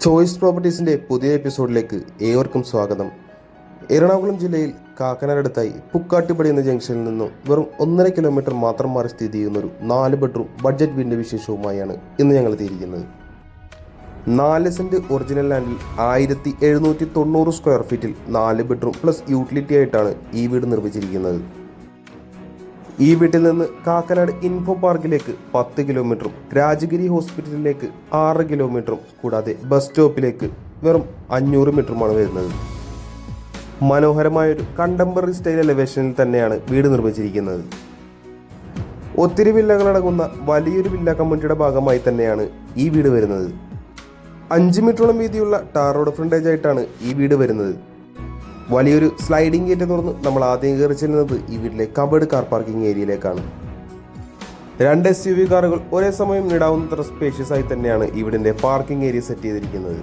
Choice പ്രോപ്പർട്ടീസിൻ്റെ പുതിയ എപ്പിസോഡിലേക്ക് ഏവർക്കും സ്വാഗതം. എറണാകുളം ജില്ലയിൽ കാക്കനാടടുത്തായി പുക്കാട്ടിപ്പടി എന്ന ജംഗ്ഷനിൽ നിന്നും വെറും 1.5 കിലോമീറ്റർ മാത്രം മാറി സ്ഥിതി ചെയ്യുന്നൊരു 4 ബെഡ്റൂം ബഡ്ജറ്റ് വീടിൻ്റെ വിശേഷവുമായാണ് ഇന്ന് ഞങ്ങൾ എത്തിയിരിക്കുന്നത്. 4 സെൻറ്റ് ഒറിജിനൽ ലാൻഡിൽ 1790 സ്ക്വയർ ഫീറ്റിൽ 4 ബെഡ്റൂം പ്ലസ് യൂട്ടിലിറ്റി ആയിട്ടാണ് ഈ വീട് നിർമ്മിച്ചിരിക്കുന്നത്. ഈ വീട്ടിൽ നിന്ന് കാക്കനാട് ഇൻഫോ പാർക്കിലേക്ക് 10 കിലോമീറ്ററും രാജഗിരി ഹോസ്പിറ്റലിലേക്ക് 6 കിലോമീറ്ററും കൂടാതെ ബസ് സ്റ്റോപ്പിലേക്ക് വെറും 500 മീറ്ററുമാണ് വരുന്നത്. മനോഹരമായൊരു കണ്ടംപററി സ്റ്റൈൽ എലവേഷനിൽ തന്നെയാണ് വീട് നിർമ്മിച്ചിരിക്കുന്നത്. ഒത്തിരി വില്ലകളടങ്ങുന്ന വലിയൊരു വില്ല കമ്മ്യൂണിറ്റിയുടെ ഭാഗമായി തന്നെയാണ് ഈ വീട് വരുന്നത്. 5 മീറ്ററോളം വീതിയുള്ള ടാർ റോഡ് ഫ്രണ്ടേജ് ആയിട്ടാണ് ഈ വീട് വരുന്നത്. വലിയൊരു സ്ലൈഡിംഗ് ഗേറ്റ് തുറന്ന് നമ്മൾ ആദ്യം കയറി ചെല്ലുന്നത് ഈ വീട്ടിലെ കബേർഡ് കാർ പാർക്കിംഗ് ഏരിയയിലേക്കാണ്. 2 SUV കാറുകൾ ഒരേ സമയം ഇടാവുന്നത്ര സ്പേഷ്യസ് ആയി തന്നെയാണ് ഈ വീടിൻ്റെ പാർക്കിംഗ് ഏരിയ സെറ്റ് ചെയ്തിരിക്കുന്നത്.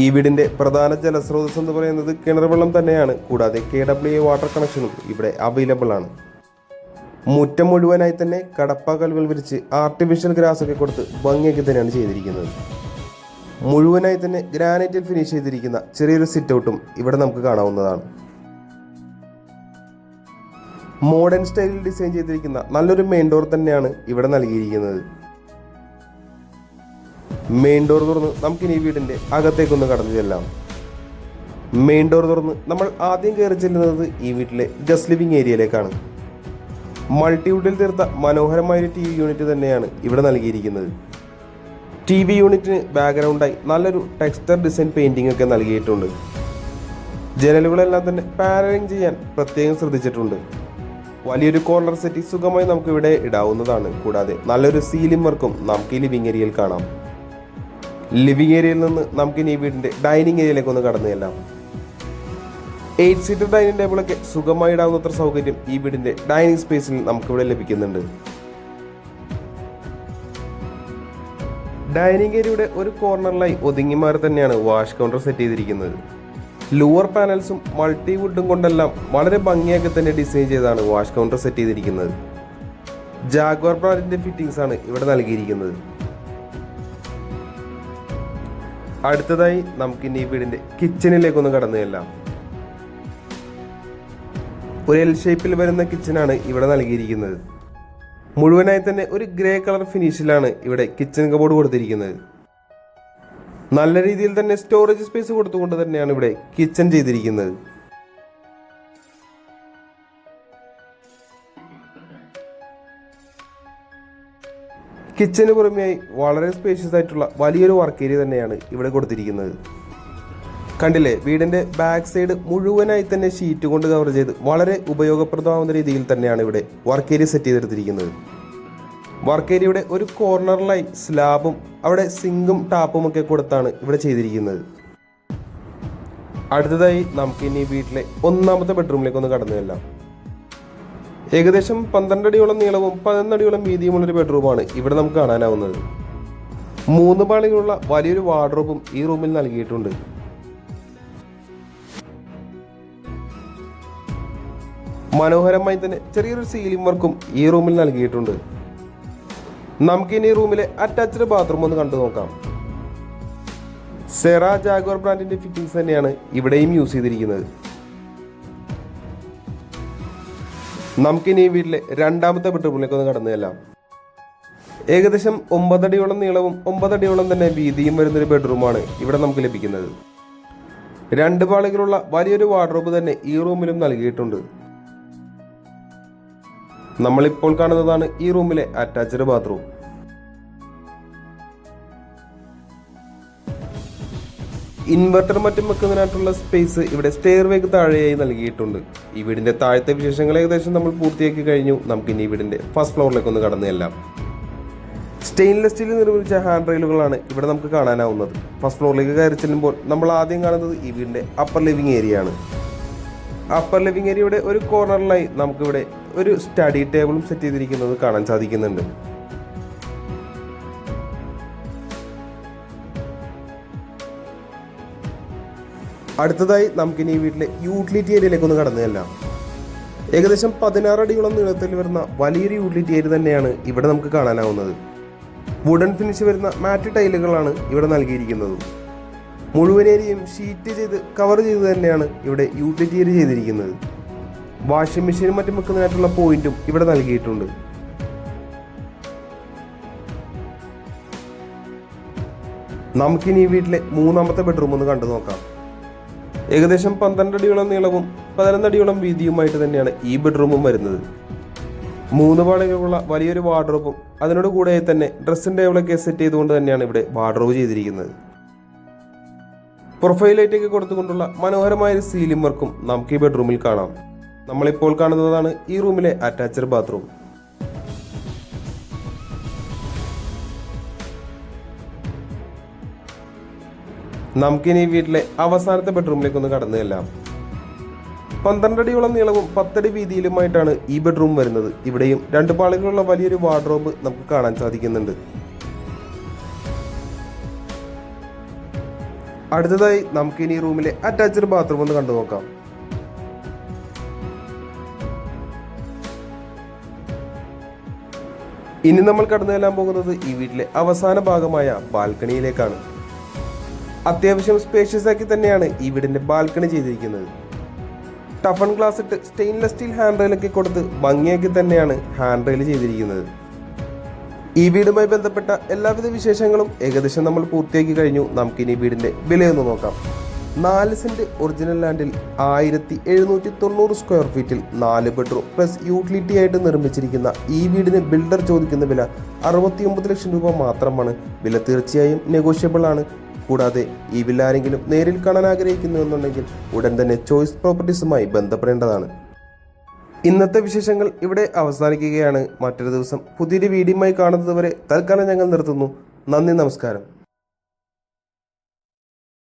ഈ വീടിൻ്റെ പ്രധാന ജലസ്രോതസ് എന്ന് പറയുന്നത് കിണർ വെള്ളം തന്നെയാണ്. കൂടാതെ KWA വാട്ടർ കണക്ഷനും ഇവിടെ അവൈലബിൾ ആണ്. മുറ്റം മുഴുവനായി തന്നെ കടപ്പ കല്ലുകൾ വിരിച്ച് ആർട്ടിഫിഷ്യൽ ഗ്രാസ് ഒക്കെ കൊടുത്ത് ഭംഗിയൊക്കെ തന്നെയാണ് ചെയ്തിരിക്കുന്നത്. മുഴുവനായി തന്നെ ഗ്രാനൈറ്റിൽ ഫിനിഷ് ചെയ്തിരിക്കുന്ന ചെറിയൊരു സിറ്റ് ഔട്ടും ഇവിടെ നമുക്ക് കാണാവുന്നതാണ്. മോഡേൺ സ്റ്റൈലിൽ ഡിസൈൻ ചെയ്തിരിക്കുന്ന നല്ലൊരു മെയിൻ ഡോർ തന്നെയാണ് ഇവിടെ നൽകിയിരിക്കുന്നത്. മെയിൻ ഡോർ തുറന്ന് നമുക്കിനി ഈ വീടിൻ്റെ അകത്തേക്കൊന്ന് കടന്നു ചെല്ലാം. മെയിൻ ഡോർ തുറന്ന് നമ്മൾ ആദ്യം കയറി ചെല്ലുന്നത് ഈ വീട്ടിലെ ഗസ്റ്റ് ലിവിംഗ് ഏരിയയിലേക്കാണ്. മൾട്ടിവുഡിൽ തീർത്ത മനോഹരമായൊരു TV യൂണിറ്റ് തന്നെയാണ് ഇവിടെ നൽകിയിരിക്കുന്നത്. TV യൂണിറ്റിന് ബാക്ക്ഗ്രൗണ്ടായി നല്ലൊരു ടെക്സ്ചർ ഡിസൈൻ പെയിൻറ്റിംഗ് ഒക്കെ നൽകിയിട്ടുണ്ട്. ജനലുകളെല്ലാം തന്നെ പാനലിംഗ് ചെയ്യാൻ പ്രത്യേകം ശ്രദ്ധിച്ചിട്ടുണ്ട്. വലിയൊരു കോർണർ സെറ്റി സുഖമായി നമുക്ക് ഇവിടെ ഇടാവുന്നതാണ്. കൂടാതെ നല്ലൊരു സീലിംഗ് വർക്കും നമുക്ക് ഈ ലിവിംഗ് ഏരിയയിൽ കാണാം. ലിവിംഗ് ഏരിയയിൽ നിന്ന് നമുക്കിനി ഈ വീടിൻ്റെ ഡൈനിങ് ഏരിയയിലേക്ക് ഒന്ന് കടന്നു ചെല്ലാം. 8 സീറ്റർ ഡൈനിങ് ടേബിളൊക്കെ സുഖമായി ഇടാവുന്നത്ര സൗകര്യം ഈ വീടിൻ്റെ ഡൈനിങ് സ്പേസിൽ നമുക്കിവിടെ ലഭിക്കുന്നുണ്ട്. ഡൈനിങ് ഏരിയയുടെ ഒരു കോർണറിലായി ഒതുങ്ങി മാറി തന്നെയാണ് വാഷ് കൗണ്ടർ സെറ്റ് ചെയ്തിരിക്കുന്നത്. ലൂവർ പാനൽസും മൾട്ടിവുഡും കൊണ്ടെല്ലാം വളരെ ഭംഗിയാക്കി തന്നെ ഡിസൈൻ ചെയ്താണ് വാഷ് കൗണ്ടർ സെറ്റ് ചെയ്തിരിക്കുന്നത്. ജാഗ്വാർ ബ്രാൻഡിന്റെ ഫിറ്റിംഗ്സ് ആണ് ഇവിടെ നൽകിയിരിക്കുന്നത്. അടുത്തതായി നമുക്ക് ഈ വീടിന്റെ കിച്ചണിലേക്കൊന്ന് കടന്നു ചെല്ലാം. ഒരു L ഷേപ്പിൽ വരുന്ന കിച്ചണാണ് ഇവിടെ നൽകിയിരിക്കുന്നത്. മുഴുവനായി തന്നെ ഒരു ഗ്രേ കളർ ഫിനിഷിലാണ് ഇവിടെ കിച്ചൺ കബോർഡ് കൊടുത്തിരിക്കുന്നത്. നല്ല രീതിയിൽ തന്നെ സ്റ്റോറേജ് സ്പേസ് കൊടുത്തുകൊണ്ട് തന്നെയാണ് ഇവിടെ കിച്ചൺ ചെയ്തിരിക്കുന്നത്. കിച്ചന് പുറമെയായി വളരെ സ്പേഷ്യസ് ആയിട്ടുള്ള വലിയൊരു വർക്ക് ഏരിയ തന്നെയാണ് ഇവിടെ കൊടുത്തിരിക്കുന്നത്. കണ്ടില്ലേ, വീടിന്റെ ബാക്ക് സൈഡ് മുഴുവനായി തന്നെ ഷീറ്റ് കൊണ്ട് കവർ ചെയ്ത് വളരെ ഉപയോഗപ്രദമാവുന്ന രീതിയിൽ തന്നെയാണ് ഇവിടെ വർക്ക് ഏരിയ സെറ്റ് ചെയ്തെടുത്തിരിക്കുന്നത്. വർക്ക് ഏരിയയുടെ ഒരു കോർണറിലായി സ്ലാബും അവിടെ സിങ്കും ടാപ്പും ഒക്കെ കൊടുത്താണ് ഇവിടെ ചെയ്തിരിക്കുന്നത്. അടുത്തതായി നമുക്ക് ഇനി വീട്ടിലെ 1ാമത്തെ ബെഡ്റൂമിലേക്ക് ഒന്ന് കടന്നു ചെല്ലാം. ഏകദേശം 12 അടിയോളം നീളവും 11 അടിയോളം വീതിയുമുള്ളൊരു ബെഡ്റൂമാണ് ഇവിടെ നമുക്ക് കാണാനാവുന്നത്. 3 പാളികളുള്ള വലിയൊരു വാർഡ്രോബും ഈ റൂമിൽ നൽകിയിട്ടുണ്ട്. മനോഹരമായി തന്നെ ചെറിയൊരു സീലിംഗ് വർക്കും ഈ റൂമിൽ നൽകിയിട്ടുണ്ട്. നമുക്കിനി ഈ റൂമിലെ അറ്റാച്ച്ഡ് ബാത്റൂം ഒന്ന് കണ്ടു നോക്കാം. സെറ ജാഗ്വാർ ബ്രാൻഡിന്റെ ഫിറ്റിംഗ്സ് തന്നെയാണ് ഇവിടെയും യൂസ് ചെയ്തിരിക്കുന്നത്. നമുക്കിനി ഈ വീട്ടിലെ 2ാമത്തെ ബെഡ്റൂമിലേക്ക് ഒന്ന് കടന്നു ചെല്ലാം. ഏകദേശം 9 അടിയോളം നീളവും 9 അടിയോളം തന്നെ വീതിയും വരുന്നൊരു ബെഡ്റൂമാണ് ഇവിടെ നമുക്ക് ലഭിക്കുന്നത്. 2 പാളികളുള്ള വലിയൊരു വാർഡ്രോബ് തന്നെ ഈ റൂമിലും നൽകിയിട്ടുണ്ട്. നമ്മളിപ്പോൾ കാണുന്നതാണ് ഈ റൂമിലെ അറ്റാച്ച്ഡ് ബാത്റൂം. ഇൻവെർട്ടർ മറ്റും വെക്കുന്നതിനായിട്ടുള്ള സ്പേസ് ഇവിടെ സ്റ്റെയർവേക്ക് താഴെയായി നൽകിയിട്ടുണ്ട്. ഈ വീടിന്റെ താഴത്തെ വിശേഷങ്ങൾ ഏകദേശം നമ്മൾ പൂർത്തിയാക്കി കഴിഞ്ഞു. നമുക്ക് ഇനി ഈ വീടിന്റെ ഫസ്റ്റ് ഫ്ലോറിലേക്ക് ഒന്ന് കടന്നു ചെല്ലാം. സ്റ്റെയിൻലെസ് സ്റ്റീലിൽ നിർമ്മിച്ച ഹാൻഡ് റെയിലുകളാണ് ഇവിടെ നമുക്ക് കാണാനാവുന്നത്. ഫസ്റ്റ് ഫ്ലോറിലേക്ക് കയറി ചെല്ലുമ്പോൾ നമ്മൾ ആദ്യം കാണുന്നത് ഈ വീടിന്റെ അപ്പർ ലിവിംഗ് ഏരിയ ആണ്. അപ്പർ ലിവിംഗ് ഏരിയയുടെ ഒരു കോർണറിലായി നമുക്കിവിടെ ഒരു സ്റ്റഡി ടേബിളും സെറ്റ് ചെയ്തിരിക്കുന്നത് കാണാൻ സാധിക്കുന്നുണ്ട്. അടുത്തതായി നമുക്കിനി ഈ വീട്ടിലെ യൂട്ടിലിറ്റി ഏരിയയിലേക്ക് ഒന്ന് കടന്നു ചെല്ലാം. ഏകദേശം 16 അടിയോളം നീളത്തിൽ വരുന്ന വലിയൊരു യൂട്ടിലിറ്റി ഏരിയ തന്നെയാണ് ഇവിടെ നമുക്ക് കാണാനാവുന്നത്. വുഡൻ ഫിനിഷ് വരുന്ന മാറ്റ് ടൈലുകളാണ് ഇവിടെ നൽകിയിരിക്കുന്നത്. മുഴുവൻ ഏരിയയും ഷീറ്റ് ചെയ്ത് കവർ ചെയ്ത് തന്നെയാണ് ഇവിടെ യൂട്ടിലിറ്റി ഏരിയ ചെയ്തിരിക്കുന്നത്. വാഷിംഗ് മെഷീനും മറ്റും വെക്കുന്നതിനായിട്ടുള്ള പോയിന്റും ഇവിടെ നൽകിയിട്ടുണ്ട്. നമുക്കിനി ഈ വീട്ടിലെ മൂന്നാമത്തെ ബെഡ്റൂം ഒന്ന് കണ്ടു നോക്കാം. ഏകദേശം 12 അടിയോളം നീളവും 11 അടിയോളം വീതിയുമായിട്ട് തന്നെയാണ് ഈ ബെഡ്റൂമും വരുന്നത്. 3 പാളികളുള്ള വലിയൊരു വാർഡ്രോബും അതിനോട് കൂടെ തന്നെ ഡ്രസ്സിംഗ് ടേബിളൊക്കെ സെറ്റ് ചെയ്തുകൊണ്ട് തന്നെയാണ് ഇവിടെ വാർഡ്രോബ് ചെയ്തിരിക്കുന്നത്. പ്രൊഫൈൽ ലൈറ്റൊക്കെ കൊടുത്തുകൊണ്ടുള്ള മനോഹരമായ ഒരു സീലിംഗ് വർക്കും നമുക്ക് ഈ ബെഡ്റൂമിൽ കാണാം. നമ്മളിപ്പോൾ കാണുന്നതാണ് ഈ റൂമിലെ അറ്റാച്ച്ഡ് ബാത്റൂം. നമുക്കിനി വീട്ടിലെ അവസാനത്തെ ബെഡ്റൂമിലേക്ക് ഒന്ന് കടന്നു ചെല്ലാം. 12 അടിയോളം നീളവും 10 അടി വീതിയിലുമായിട്ടാണ് ഈ ബെഡ്റൂം വരുന്നത്. ഇവിടെയും 2 പാളികളുള്ള വലിയൊരു വാർഡ്രോബ് നമുക്ക് കാണാൻ സാധിക്കുന്നുണ്ട്. അടുത്തതായി നമുക്കിനി ഈ റൂമിലെ അറ്റാച്ച്ഡ് ബാത്റൂം ഒന്ന് കണ്ടു നോക്കാം. ഇനി നമ്മൾ കടന്നു ചെല്ലാൻ പോകുന്നത് ഈ വീട്ടിലെ അവസാന ഭാഗമായ ബാൽക്കണിയിലേക്കാണ്. അത്യാവശ്യം സ്പേഷ്യസ് ആക്കി തന്നെയാണ് ഈ വീടിന്റെ ബാൽക്കണി ചെയ്തിരിക്കുന്നത്. ടഫൺ ഗ്ലാസ് ഇട്ട് സ്റ്റെയിൻലെസ് സ്റ്റീൽ ഹാൻഡ് റെയിലൊക്കെ കൊടുത്ത് ഭംഗിയാക്കി തന്നെയാണ് ഹാൻഡ് റെയിൽ ചെയ്തിരിക്കുന്നത്. ഈ വീടുമായി ബന്ധപ്പെട്ട എല്ലാവിധ വിശേഷങ്ങളും ഏകദേശം നമ്മൾ പൂർത്തിയാക്കി കഴിഞ്ഞു. നമുക്കിനി വീടിന്റെ വിലയൊന്ന് നോക്കാം. 4 സെന്റ് ഒറിജിനൽ ലാൻഡിൽ 1790 സ്ക്വയർ ഫീറ്റിൽ 4 ബെഡ്റൂം പ്ലസ് യൂട്ടിലിറ്റി ആയിട്ട് നിർമ്മിച്ചിരിക്കുന്ന ഈ വീടിന് ബിൽഡർ ചോദിക്കുന്ന വില 69 ലക്ഷം രൂപ മാത്രമാണ്. വില തീർച്ചയായും നെഗോഷ്യബിൾ ആണ്. കൂടാതെ ഈ വില ആരെങ്കിലും നേരിൽ കാണാൻ ആഗ്രഹിക്കുന്നുവെന്നുണ്ടെങ്കിൽ ഉടൻ തന്നെ ചോയ്സ് പ്രോപ്പർട്ടീസുമായി ബന്ധപ്പെടേണ്ടതാണ്. ഇന്നത്തെ വിശേഷങ്ങൾ ഇവിടെ അവസാനിക്കുകയാണ്. മറ്റൊരു ദിവസം പുതിയൊരു വീഡിയോയുമായി കാണുന്നതുവരെ തൽക്കാലം ഞങ്ങൾ നിർത്തുന്നു. നന്ദി, നമസ്കാരം.